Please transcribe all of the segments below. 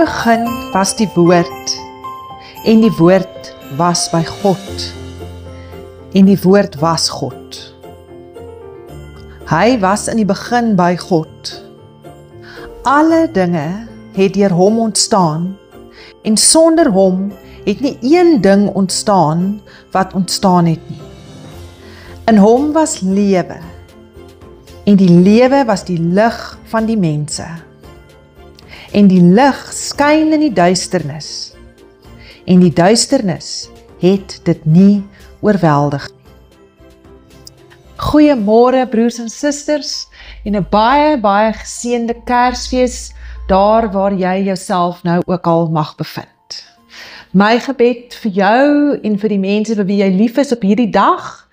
begin was die woord, en die woord was by God, en die woord was God. Hy was in die begin by God. Alle dinge het deur hom ontstaan, en sonder hom het nie een ding ontstaan wat ontstaan het nie. In hom was lewe, en die lewe was die lig van die mense. En die lig skyn in die duisternis, en die duisternis het dit nie oorweldig nie. Goeiemôre broers en susters, en 'n baie geseënde Kersfees, daar waar jy jouself nou ook al mag bevind. My gebed vir jou en vir die mense vir wie jy lief is op hierdie dag,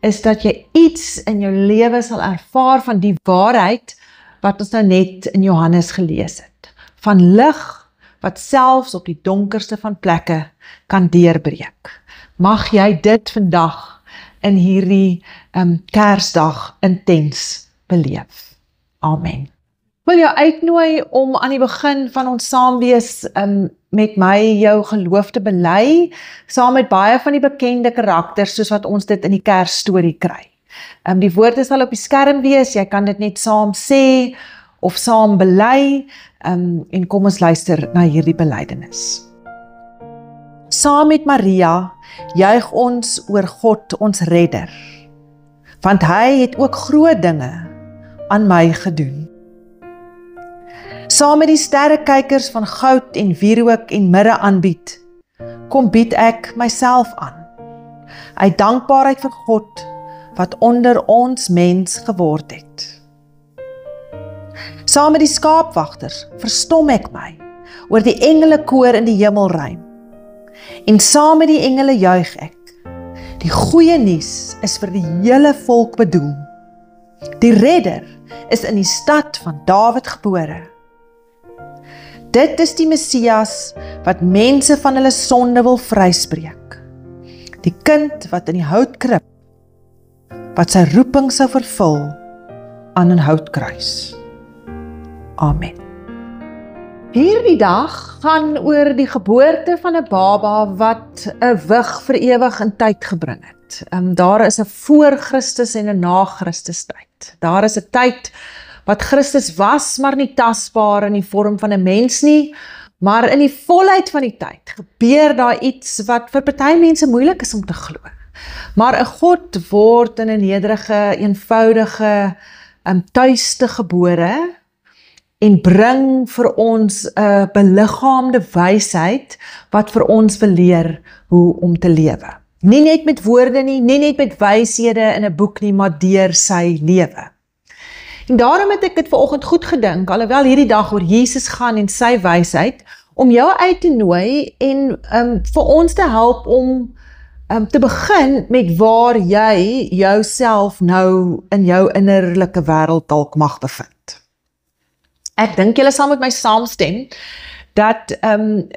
is dat jy iets in jou lewe sal ervaar van die waarheid wat ons nou net in Johannes gelees het. Van lig wat selfs op die donkerste van plekke kan deurbreek. Mag jy dit vandag in hierdie Kersdag intens beleef. Amen. Ek wil jou uitnooi om aan die begin van ons saamwees met my jou geloof te bely, saam met baie van die bekende karakters soos wat ons dit in die Kersstorie kry. Die woorde sal op die skerm wees, jy kan dit net saam sê of saam bely, en kom ons luister na hierdie belydenis. Saam met Maria juig ons oor God ons redder, want hy het ook groot dinge aan my gedoen. Saam met die sterrekykers van goud en wierook en mirre aanbied, kom bied ek myself aan, uit dankbaarheid vir God, wat onder ons mens geword het. Saam met die skaapwagters verstom ek my, oor die engelekoor in die hemelruim, en saam met die engele juig ek. Die goeie nuus is vir die hele volk bedoel. Die redder is in die stad van Dawid gebore. Dit is die Messias wat mense van hulle sonde wil vryspreek. Die kind wat in die houtkrib, wat sy roeping sou vervul aan 'n houtkruis. Amen. Hierdie dag gaan oor die geboorte van 'n baba wat 'n wig vir ewig in tyd gebring het. Daar is 'n voor Christus en 'n na Christus tyd. Daar is 'n tyd wat Christus was, maar nie tasbaar in die vorm van 'n mens nie, maar in die volheid van die tyd gebeur daar iets wat vir party mense moeilik is om te glo. Maar 'n God word in 'n nederige, eenvoudige tuiste gebore en bring vir ons 'n beliggaamde wysheid wat vir ons wil leer hoe om te lewe. Nie net met woorde nie, nie net met wyshede in 'n boek nie, maar deur sy lewe. En daarom het ek dit vanoggend goed gedink, alhoewel hierdie dag oor Jesus gaan en sy wysheid, om jou uit te nooi en vir ons te help om te begin met waar jy jouself nou in jou innerlike wêreld dalk mag bevind. Ek dink julle sal met my saamstem dat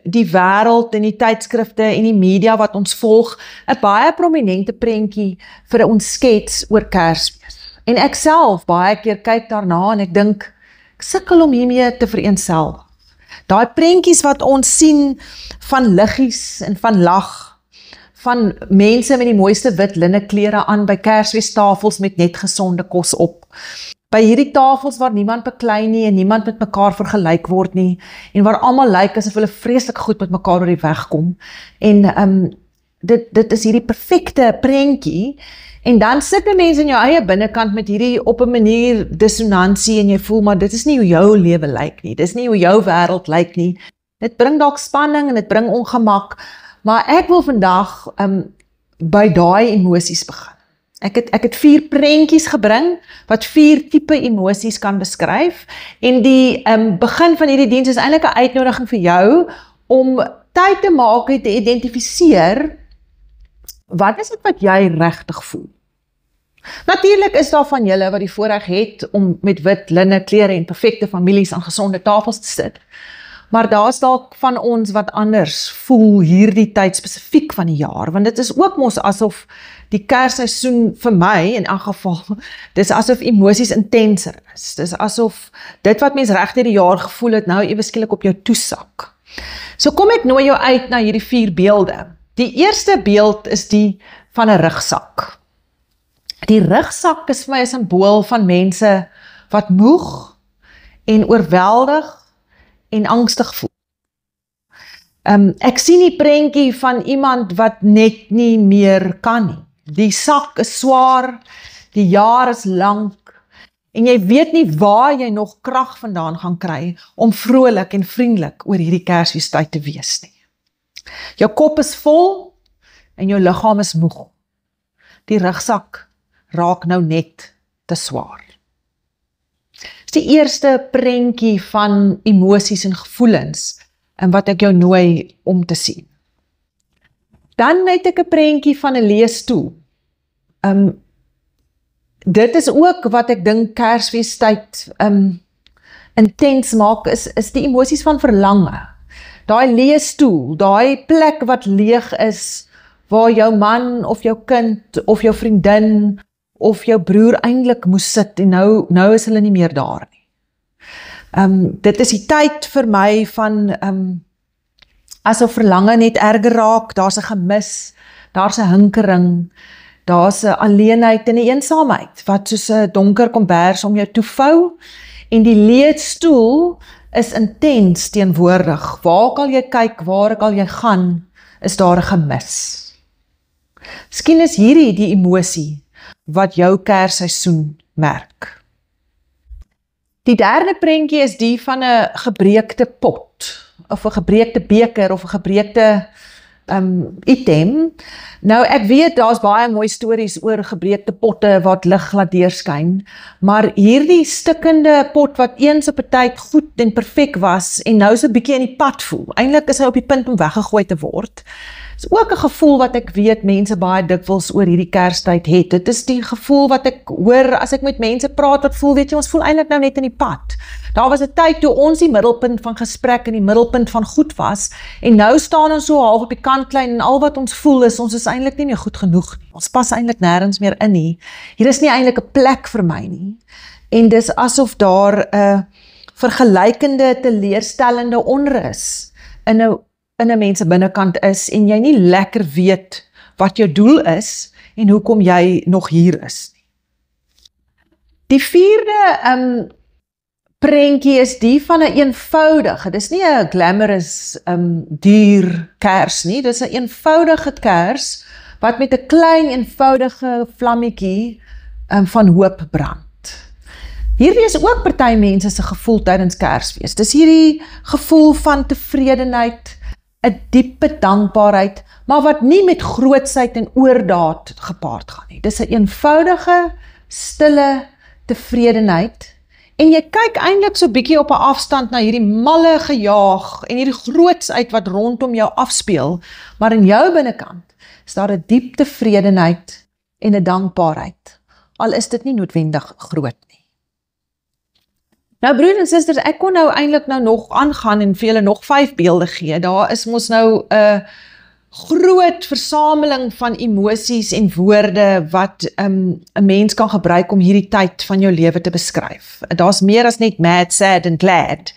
die wêreld en die tydskrifte en die media wat ons volg 'n baie prominente prentjie vir ons skets oor Kersfees. En ek self baie keer kyk daarna en ek dink, ek sukkel om hiermee te vereenselwig. Daai prentjies wat ons sien van liggies en van lag, van mense met die mooiste wit linne klere aan by Kersfeestafels met net gesonde kos op. By hierdie tafels waar niemand beklei nie en niemand met mekaar vergelyk word nie, en waar almal lyk asof hulle vreeslik goed met mekaar oor die weg kom. En dit is hierdie perfekte prentjie. En dan sit 'n mens in jou eie binnekant met hierdie op 'n manier dissonansie en jy voel maar dit is nie hoe jou lewe lyk nie. Dis nie hoe jou wêreld lyk nie. Dit bring dalk spanning en dit bring ongemak, maar ek wil vandag by daai emosies begin. Ek het 4 prentjies gebring wat 4 tipe emosies kan beskryf en die begin van hierdie diens is eintlik 'n uitnodiging vir jou om tyd te maak en te identifiseer wat is dit wat jy regtig voel? Natuurlik is daar van julle wat die voorreg het om met wit linne klere en perfekte families aan gesonde tafels te sit. Maar daar's dalk van ons wat anders voel hierdie tyd spesifiek van die jaar, want dit is ook mos asof die Kersseisoen vir my, in elk geval, dis asof emosies intenser is. Dis asof dit wat mens reg deur die jaar gevoel het, nou ewe skielik op jou toesak. So kom ek nooi jou uit na hierdie 4 beelde. Die eerste beeld is die van 'n rugsak. Die rugsak is vir my 'n simbool van mense wat moeg en oorweldig en angstig voel. Ek sien die prentjie van iemand wat net nie meer kan nie. Die sak is swaar, die jaar is lank, en jy weet nie waar jy nog krag vandaan gaan kry om vrolik en vriendelik oor hierdie Kersfeestyd te wees nie. Jou kop is vol en jou liggaam is moeg. Die rugsak raak nou net te swaar. Dis die eerste prentjie van emosies en gevoelens en wat ek jou nooi om te sien. Dan het ek 'n prentjie van 'n leesstoel. Dit is ook wat ek dink Kersfeestyd intens maak, is die emosies van verlange. Daai leesstoel, daai plek wat leeg is, waar jou man of jou kind of jou vriendin of jou broer eintlik moes sit en nou is hulle nie meer daar nie. Dit is die tyd vir my van asof verlange net erger raak, daar's 'n gemis, daar's 'n hinkering, daar's 'n alleenheid en 'n eensaamheid wat soos 'n donker kombers om jou toe vou en die leesstoel is intens teenwoordig. Waar al jy kyk, waar al jy gaan, is daar 'n gemis. Miskien is hierdie die emosie wat jou Kersseisoen merk. Die derde prentjie is die van 'n gebreekte pot, of 'n gebreekte beker, of 'n gebreekte item. Nou, ek weet, daar's baie mooi stories oor gebreekte potte wat lig laat deurskyn, maar hierdie stikkende pot wat eens op 'n tyd goed en perfek was, en nou so 'n bietjie in die pad voel. Eintlik is hy op die punt om weggegooi te word. Is ook 'n gevoel wat ek weet mense baie dikwels oor hierdie Kerstyd het. Dit is die gevoel wat ek hoor as ek met mense praat wat voel, weet jy, ons voel eintlik nou net in die pad. Daar was 'n tyd toe ons die middelpunt van gesprek en die middelpunt van goed was, en nou staan ons so half op die kantlyn en al wat ons voel is, ons is eintlik nie meer goed genoeg nie. Ons pas eintlik nêrens meer in nie. Hier is nie eintlik 'n plek vir my nie. En dis asof daar 'n vergelykende, teleurstellende onrus in 'n mens se binnekant is en jy nie lekker weet wat jou doel is en hoekom jy nog hier is nie. Die vierde prentjie is die van 'n eenvoudige, dis nie 'n glamorous duur kers nie, dis 'n eenvoudige kers wat met 'n klein eenvoudige vlammetjie van hoop brand. Hierdie is ook party mense se gevoel tydens Kersfees. Dis hierdie gevoel van tevredenheid, 'n diepe dankbaarheid, maar wat nie met grootsheid en oordaad gepaard gaan nie. Dis 'n eenvoudige, stille tevredenheid, en jy kyk eintlik so bietjie op 'n afstand na hierdie malle gejaag en hierdie grootsheid wat rondom jou afspeel, maar in jou binnekant is daar 'n diep tevredenheid en 'n dankbaarheid, al is dit nie noodwendig groot nie. Nou broers en susters, ek kon nou eintlik nog aangaan en vir julle nog 5 beelde gee. Daar is mos nou 'n groot versameling van emosies en woorde wat 'n mens kan gebruik om hierdie tyd van jou lewe te beskryf. Daar's meer as net mad, sad en glad.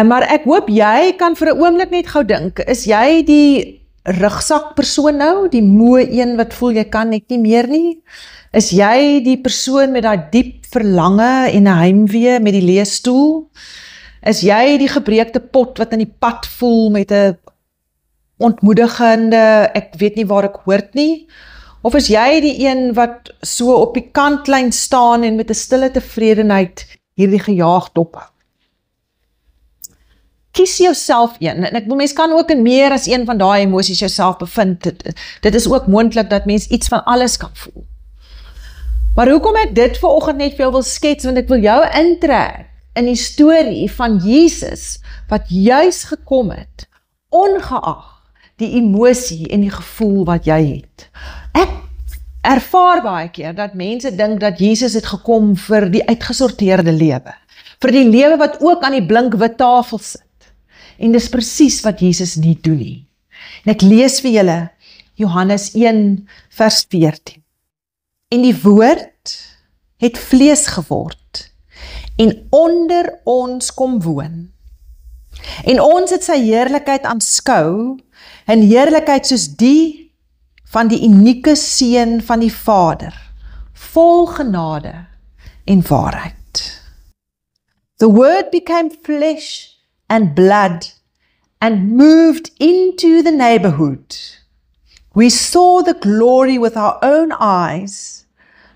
Maar ek hoop jy kan vir 'n oomblik net gou dink, is jy die rugzakpersoon nou, die moe een wat voel jy kan net nie meer nie? Is jy die persoon met daai diep verlange en 'n heimwee met die leesstoel? Is jy die gebreekte pot wat in die pad voel met 'n ontmoedigende, ek weet nie waar ek hoort nie? Of is jy die een wat so op die kantlyn staan en met 'n stille tevredenheid hierdie gejaag dophou? Kies jouself een, en ek bedoel, mens kan ook in meer as een van daai emosies jouself bevind. Dit is ook moontlik dat mens iets van alles kan voel. Maar hoekom ek dit vanoggend net vir jou wil skets, want ek wil jou intrek in die storie van Jesus, wat juis gekom het, ongeag die emosie en die gevoel wat jy het. Ek ervaar baie keer dat mense dink dat Jesus het gekom vir die uitgesorteerde lewe, vir die lewe wat ook aan die blink wit tafel sit. En dis presies wat Jesus nie doen nie. En ek lees vir julle Johannes 1 vers 14. En die woord het vlees geword en onder ons kom woon. En ons het sy heerlikheid aanskou, 'n heerlikheid soos die van die unieke seun van die Vader, vol genade en waarheid. The word became flesh and blood and moved into the neighborhood. We saw the glory with our own eyes,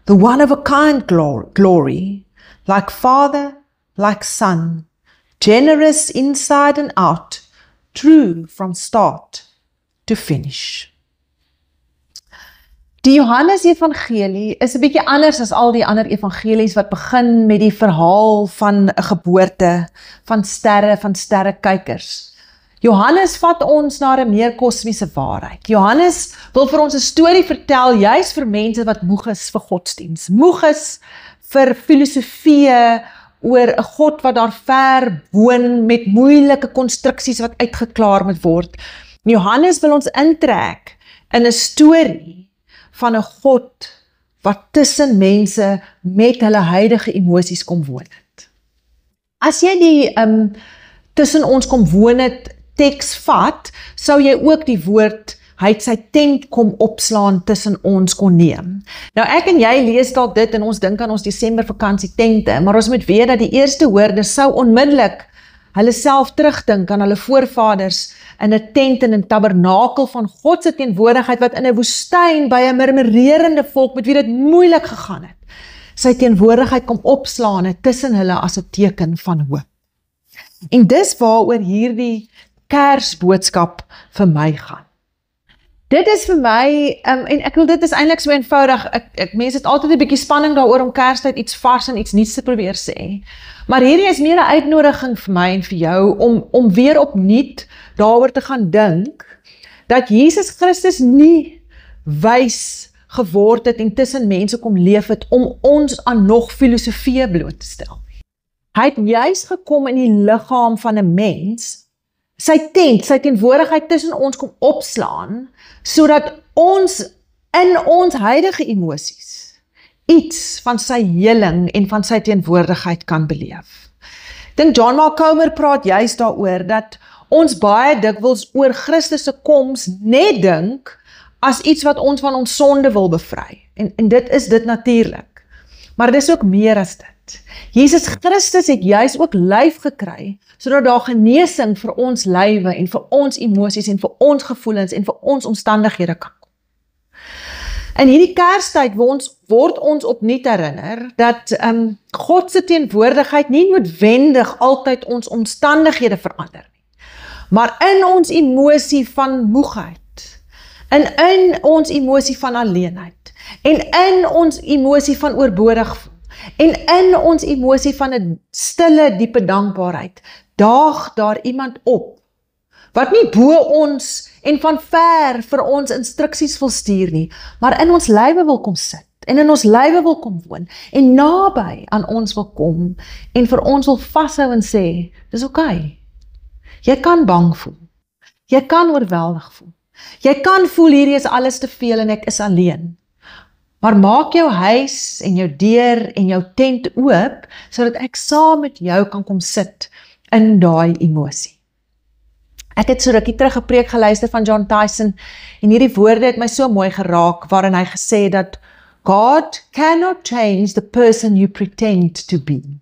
the one-of-a-kind glory, like Father, like Son, generous inside and out, true from start to finish. Die Johannes Evangelie is 'n bietjie anders as al die ander evangelies wat begin met die verhaal van 'n geboorte, van sterrekykers. Johannes vat ons na 'n meer kosmiese waarheid. Johannes wil vir ons 'n storie vertel, juis vir mense wat moeg is vir godsdiens, moeg is vir filosofie oor 'n God wat daar ver woon met moeilike konstruksies wat uitgeklaar moet word. Johannes wil ons intrek in 'n storie van 'n God wat tussen mense met hulle huidige emosies kom woon het. As jy die tussen ons kom woon het teks vat, sou jy ook die woord hy het sy tent kom opslaan tussen ons kon neem. Nou ek en jy lees dalk dit en ons dink aan ons Desember vakansie tente, maar ons moet weet dat die eerste woorde sou onmiddellik hulle self terugdink aan hulle voorvaders in 'n tent en 'n tabernakel van God se teenwoordigheid wat in 'n woestyn by 'n murmurerende volk met wie dit moeilik gegaan het, sy teenwoordigheid kom opslaan het tussen hulle as 'n teken van hoop. En dis waaroor hierdie Kersboodskap vir my gaan. Dit is vir my, en ek wil dit is eintlik so eenvoudig, mense het altyd 'n bietjie spanning daaroor om Kerstyd iets vars en iets nuuts te probeer sê. Maar hierdie is meer 'n uitnodiging vir my en vir jou om weer opnuut daaroor te gaan dink, dat Jesus Christus nie wys geword het en tussen mense kom leef het om ons aan nog filosofie bloot te stel. Hy het juis gekom in die liggaam van 'n mens, sy tent, sy teenwoordigheid tussen ons kom opslaan, sodat ons in ons huidige emosies iets van sy heling en van sy teenwoordigheid kan beleef. Ek dink John Mark Comer praat juist daaroor dat ons baie dikwels oor Christus se koms net dink as iets wat ons van ons sonde wil bevry. En dit is dit natuurlik. Maar dit is ook meer as dit. Jesus Christus het juis ook lyf gekry, sodat daar genesing vir ons lywe en vir ons emosies en vir ons gevoelens en vir ons omstandighede kan kom. In hierdie Kerstyd word ons opnuut herinner dat God se teenwoordigheid nie noodwendig altyd ons omstandighede verander nie, maar in ons emosie van moegheid, in ons emosie van alleenheid, en in ons emosie van oorbodig voel, en in ons emosie van 'n stille, diepe dankbaarheid, daag daar iemand op, wat nie bo ons en van ver vir ons instruksies wil stuur nie, maar in ons lywe wil kom sit, en in ons lywe wil kom woon, en naby aan ons wil kom, en vir ons wil vashou en sê, dis oké. Jy kan bang voel, jy kan oorweldig voel, jy kan voel hierdie is alles te veel en ek is alleen, maar maak jou huis en jou deur en jou tent oop, sodat ek saam met jou kan kom sit in daai emosie. Ek het so rukkie terug 'n preek geluister van John Tyson, en hierdie woorde het my so mooi geraak, waarin hy gesê het dat God cannot change the person you pretend to be.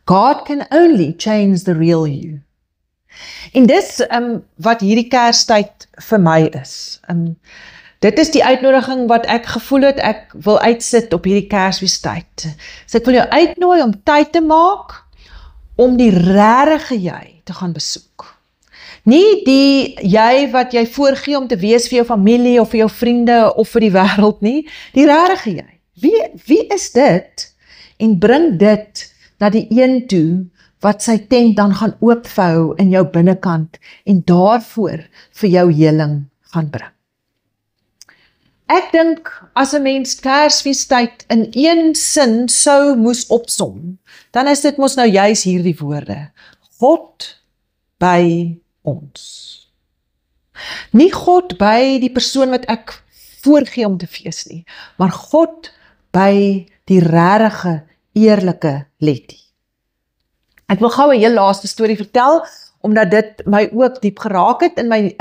God can only change the real you. En dis wat hierdie Kerstyd vir my is. Dit is die uitnodiging wat ek gevoel het, ek wil uitsit op hierdie Kersfeestyd. So ek wil jou uitnooi om tyd te maak, om die regte jy te gaan besoek. Nie die jy wat jy voorgee om te wees vir jou familie, of vir jou vriende, of vir die wêreld nie, die regte jy. Wie is dit? En bring dit na die een toe, wat sy tent dan gaan oopvou in jou binnekant, en daarvoor vir jou heling gaan bring. Ek dink, as 'n mens Kersfeestyd in een sin sou moes opsom, dan is dit mos nou juis hierdie woorde. God by ons. Nie God by die persoon wat ek voorgee om te fees nie, maar God by die regte, eerlike Letty. Ek wil gou 'n heel laaste storie vertel, omdat dit my ook diep geraak het in my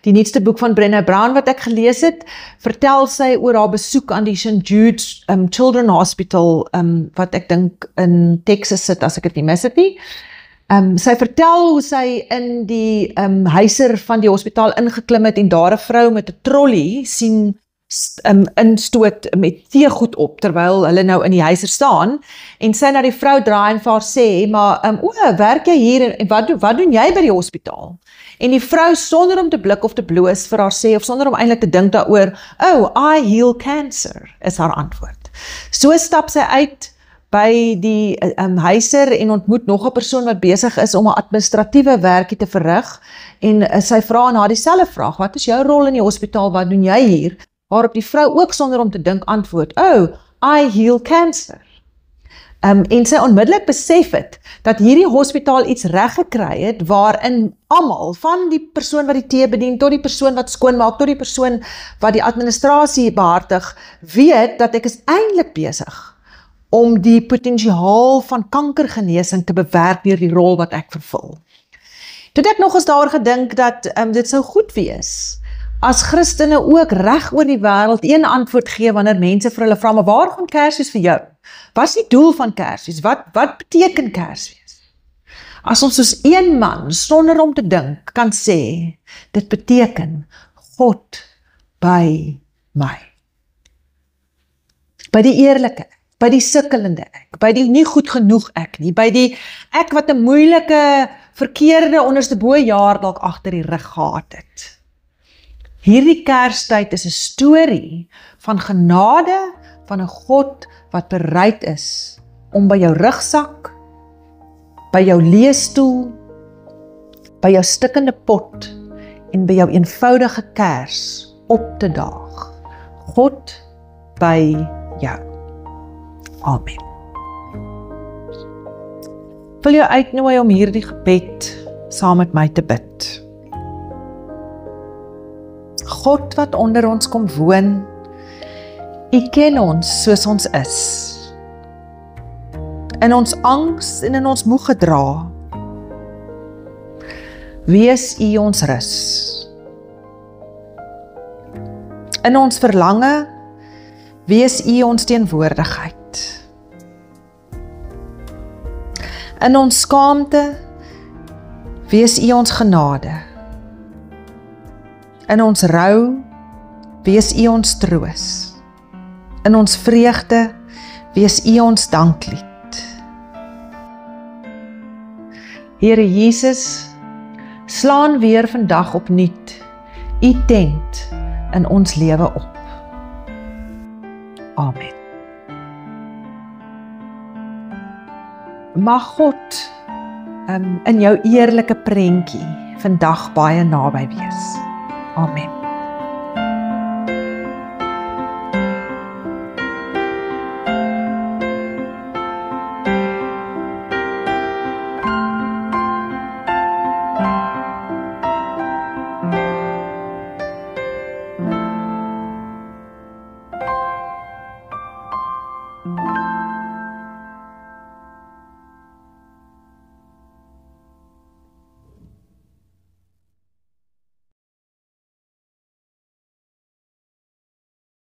die nuutste boek van Brené Brown wat ek gelees het, vertel sy oor haar besoek aan die St. Jude's Children's Hospital, wat ek dink in Texas sit, as ek dit nie mis het nie. Sy vertel hoe sy in die huiser van die hospitaal ingeklim het en daar 'n vrou met 'n trolley sien instoot met teegoed op, terwyl hulle nou in die huiser staan, en sy na die vrou draai en vir haar sê, maar, werk jy hier, en wat doen jy by die hospitaal? En die vrou, sonder om te blik of te bloos, vir haar sê, of sonder om eintlik te dink daaroor, oh, I heal cancer, is haar antwoord. So stap sy uit by die huiser en ontmoet nog 'n persoon wat besig is om 'n administratiewe werkie te verrig, en sy vra aan haar dieselfde vraag, wat is jou rol in die hospitaal, wat doen jy hier? Waarop die vrou ook sonder om te dink antwoord, oh, I heal cancer. En sy onmiddellik besef het, dat hierdie hospitaal iets reg gekry het, waarin almal, van die persoon wat die tee bedien, tot die persoon wat skoonmaak, tot die persoon wat die administrasie behartig, weet dat ek is eintlik besig om die potensiaal van kankergenesing te bewerk deur die rol wat ek vervul. Toe ek nog eens daar gedink dat dit sou goed wees, as Christene ook reg oor die wêreld een antwoord gee wanneer mense vir hulle vra, maar waar gaan Kersfees vir jou? Wat is die doel van Kersfees? Wat beteken Kersfees? As ons soos een man, sonder om te dink, kan sê, dit beteken God by my. By die eerlike ek, by die sukkelende ek, by die nie goed genoeg ek nie, by die ek wat 'n moeilike, verkeerde onderste bo jaar dalk agter die rug gehad het. Hierdie Kerstyd is 'n storie van genade van 'n God wat bereid is om by jou rugsak, by jou leesstoel, by jou stikkende pot en by jou eenvoudige kers op te daag. God by jou. Amen. Ek wil jou uitnooi om hierdie gebed saam met my te bid. God wat onder ons kom woon, U ken ons soos ons is. In ons angs en in ons moeg gedra. Wees U ons rus. In ons verlange, wees U ons teenwoordigheid. In ons skaamte, wees U ons genade. In ons rou, wees U ons troos. In ons vreugde, wees U ons danklied. Here Jesus, slaan weer vandag opnuut U tent in ons lewe op. Amen. Mag God in jou eerlike prentjie vandag baie naby wees. Amen.